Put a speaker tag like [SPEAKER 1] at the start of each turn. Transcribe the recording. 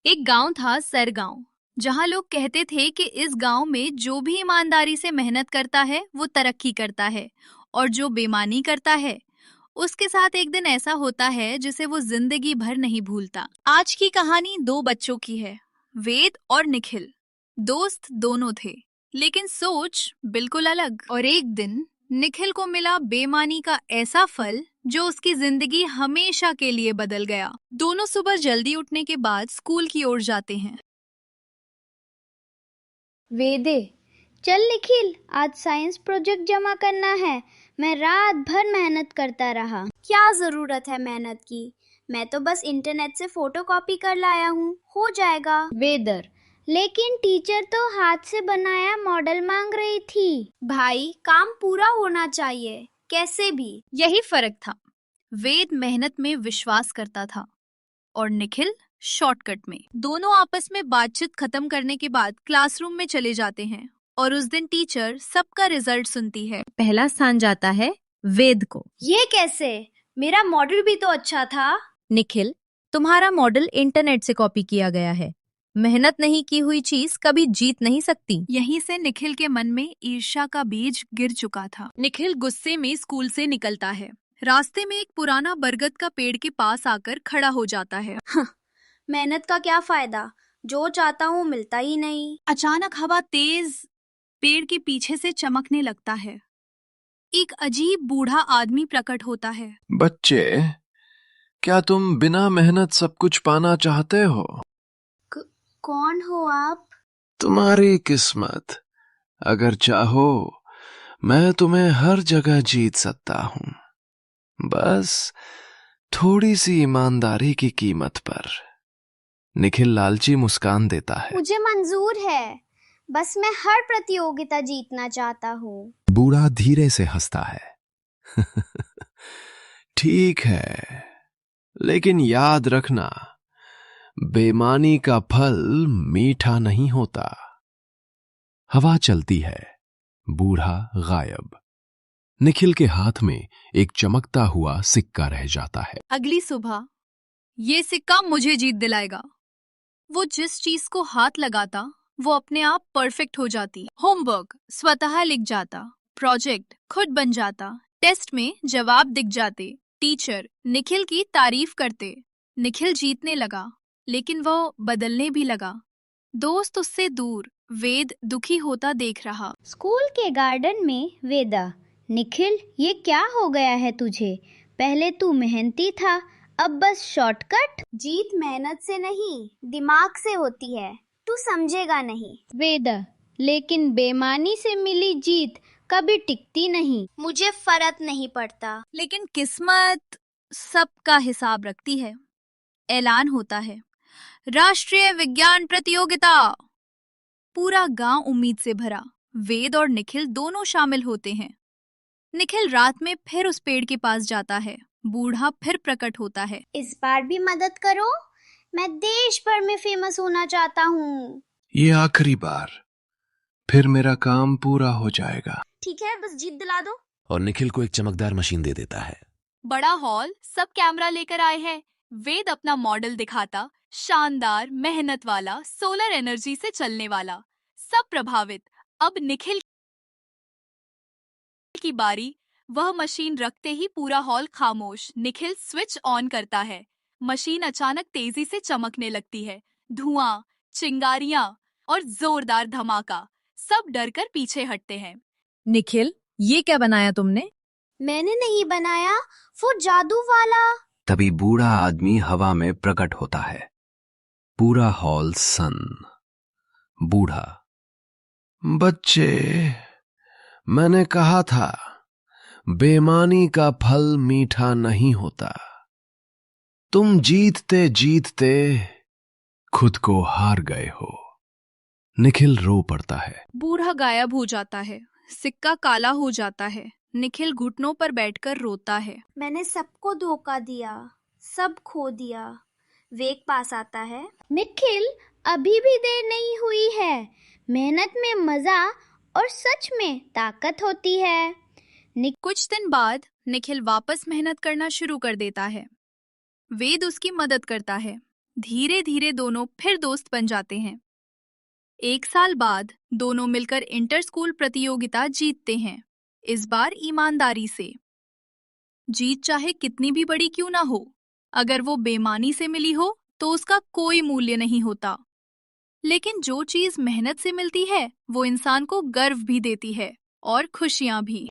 [SPEAKER 1] एक गांव था सरगांव, जहां लोग कहते थे कि इस गांव में जो भी ईमानदारी से मेहनत करता है वो तरक्की करता है, और जो बेईमानी करता है उसके साथ एक दिन ऐसा होता है जिसे वो जिंदगी भर नहीं भूलता। आज की कहानी दो बच्चों की है, वेद और निखिल। दोस्त दोनों थे, लेकिन सोच बिल्कुल अलग। और एक दिन निखिल को मिला बेईमानी का ऐसा फल जो उसकी जिंदगी हमेशा के लिए बदल गया। दोनों सुबह जल्दी उठने के बाद स्कूल की ओर जाते हैं।
[SPEAKER 2] वेदे, चल निखिल, आज साइंस प्रोजेक्ट जमा करना है। मैं रात भर मेहनत करता रहा।
[SPEAKER 3] क्या जरूरत है मेहनत की? मैं तो बस इंटरनेट से फोटोकॉपी कर लाया हूँ, हो जाएगा।
[SPEAKER 2] वेदर, लेकिन टीचर तो हाथ से बनाया मॉडल मांग रही थी।
[SPEAKER 3] भाई, काम पूरा होना चाहिए, कैसे भी।
[SPEAKER 1] यही फर्क था। वेद मेहनत में विश्वास करता था और निखिल शॉर्टकट में। दोनों आपस में बातचीत खत्म करने के बाद क्लासरूम में चले जाते हैं और उस दिन टीचर सबका रिजल्ट सुनती है। पहला स्थान जाता है वेद को।
[SPEAKER 3] ये कैसे? मेरा मॉडल भी तो अच्छा था।
[SPEAKER 1] निखिल, तुम्हारा मॉडल इंटरनेट से कॉपी किया गया है। मेहनत नहीं की हुई चीज कभी जीत नहीं सकती। यहीं से निखिल के मन में ईर्ष्या का बीज गिर चुका था। निखिल गुस्से में स्कूल से निकलता है। रास्ते में एक पुराना बरगद का पेड़ के पास आकर खड़ा हो जाता है।
[SPEAKER 3] मेहनत का क्या फायदा, जो चाहता हूँ मिलता ही नहीं।
[SPEAKER 1] अचानक हवा तेज पेड़ के पीछे से चमकने लगता है। एक अजीब बूढ़ा आदमी प्रकट होता है।
[SPEAKER 4] बच्चे, क्या तुम बिना मेहनत सब कुछ पाना चाहते हो?
[SPEAKER 3] कौन हो आप?
[SPEAKER 4] तुम्हारी किस्मत। अगर चाहो मैं तुम्हें हर जगह जीत सकता हूं, बस थोड़ी सी ईमानदारी की कीमत पर। निखिल लालची मुस्कान देता है।
[SPEAKER 3] मुझे मंजूर है, बस मैं हर प्रतियोगिता जीतना चाहता हूँ।
[SPEAKER 4] बूढ़ा धीरे से हंसता है। ठीक है, लेकिन याद रखना, बेईमानी का फल मीठा नहीं होता। हवा चलती है, बूढ़ा गायब। निखिल के हाथ में एक चमकता हुआ सिक्का रह जाता है।
[SPEAKER 1] अगली सुबह ये सिक्का मुझे जीत दिलाएगा। वो जिस चीज को हाथ लगाता वो अपने आप परफेक्ट हो जाती। होमवर्क स्वतः लिख जाता, प्रोजेक्ट खुद बन जाता, टेस्ट में जवाब दिख जाते, टीचर निखिल की तारीफ करते। निखिल जीतने लगा, लेकिन वो बदलने भी लगा। दोस्त उससे दूर, वेद दुखी होता देख रहा।
[SPEAKER 2] स्कूल के गार्डन में वेदा, निखिल, ये क्या हो गया है तुझे? पहले तू मेहनती था, अब बस शॉर्टकट।
[SPEAKER 3] जीत मेहनत से नहीं, दिमाग से होती है, तू समझेगा नहीं।
[SPEAKER 2] वेदा, लेकिन बेईमानी से मिली जीत कभी टिकती नहीं।
[SPEAKER 3] मुझे फर्क नहीं पड़ता।
[SPEAKER 1] लेकिन किस्मत सबका हिसाब रखती है। ऐलान होता है, राष्ट्रीय विज्ञान प्रतियोगिता। पूरा गांव उम्मीद से भरा। वेद और निखिल दोनों शामिल होते हैं। निखिल रात में फिर उस पेड़ के पास जाता है। बूढ़ा फिर प्रकट होता है।
[SPEAKER 3] इस बार भी मदद करो, मैं देश भर में फेमस होना चाहता हूँ।
[SPEAKER 4] ये आखिरी बार, फिर मेरा काम पूरा हो जाएगा।
[SPEAKER 3] ठीक है, बस जीत दिला दो।
[SPEAKER 5] और निखिल को एक चमकदार मशीन दे देता है।
[SPEAKER 1] बड़ा हॉल, सब कैमरा लेकर आए हैं। वेद अपना मॉडल दिखाता, शानदार, मेहनत वाला, सोलर एनर्जी से चलने वाला। सब प्रभावित। अब निखिल की बारी। वह मशीन रखते ही पूरा हॉल खामोश। निखिल स्विच ऑन करता है। मशीन अचानक तेजी से चमकने लगती है। धुआं, चिंगारियां और जोरदार धमाका। सब डरकर पीछे हटते हैं। निखिल, ये क्या बनाया तुमने?
[SPEAKER 3] मैंने नहीं बनाया, वो जादू वाला।
[SPEAKER 4] तभी बूढ़ा आदमी हवा में प्रकट होता है। पूरा हॉल सन्न। बूढ़ा, बच्चे, मैंने कहा था, बेईमानी का फल मीठा नहीं होता। तुम जीतते जीतते खुद को हार गए हो। निखिल रो पड़ता है।
[SPEAKER 1] बूढ़ा गायब हो जाता है। सिक्का काला हो जाता है। निखिल घुटनों पर बैठकर रोता है।
[SPEAKER 3] मैंने सबको धोखा दिया, सब खो दिया। वेग पास आता है।
[SPEAKER 2] निखिल, अभी भी देर नहीं हुई है। मेहनत में मजा और सच में ताकत होती है।
[SPEAKER 1] कुछ दिन बाद निखिल वापस मेहनत करना शुरू कर देता है। वेद उसकी मदद करता है। धीरे धीरे दोनों फिर दोस्त बन जाते हैं। 1 साल बाद दोनों मिलकर इंटर स्कूल प्रतियोगिता जीतते हैं, इस बार ईमानदारी से। जीत चाहे कितनी भी बड़ी क्यों ना हो, अगर वो बेईमानी से मिली हो तो उसका कोई मूल्य नहीं होता। लेकिन जो चीज मेहनत से मिलती है वो इंसान को गर्व भी देती है और खुशियां भी।